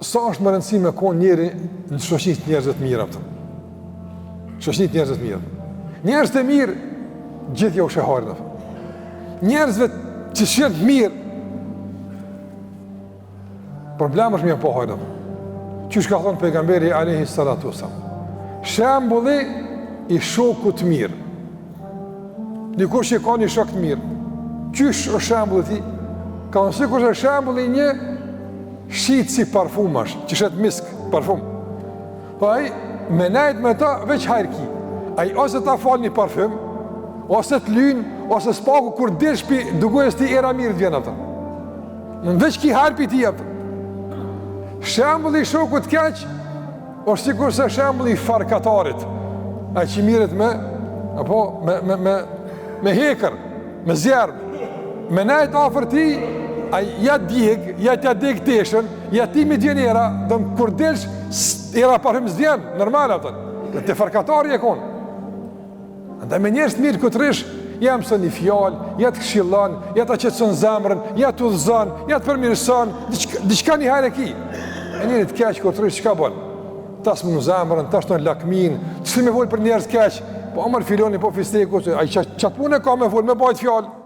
sa është më rëndësi me konë njeri në shoqni të njerëzve të mirë, shoqni të njerëzve të mirë. Njerëz të mirë, gjithë jo sheharin. Njerëzve që shërë të mirë, problem është me po hajnë. Qysh ka thonë pejgamberi alayhi salatu wasallam, shembulli i shokut të mirë. Dikush që ka një shok të mirë, qysh është shembulli ti? Ka nësi kush është shembulli një shqitë si parfumash, që shetë misk, parfum. Po ai, me nejt me ta, veç hajrë ki. Ai ose ta falë një parfum, ose të lynë, ose spaku kur dirë shpi, dugojës ti era mirë të vjenë ata. Në veç ki hajrë pi ti ata. Shembulli i shokut keq, është sikur se shembulli i farkatarit. Ai që mirët me hekër, me zjerë, me nejt afer ti, ja djeg teshën, ja ti mi djen era, dhe më kur delsh, era parfum s'djen, normal atën, dhe të farkatari e konë. Andaj me njerës të mirë këtë rish, ja mësën një fjallë, ja të këshillan, ja të qëtësën zemrën, ja të udhëzën, ja të përmirësën, diçka një hajre ki. E njerit keq këtë rish, qëka bënë? Tas më në zemrën, tas në lakmin, që me volë për njerës keq, po amër filoni, po fisteku, qatë punë e ka me volë, me bajt fjallë.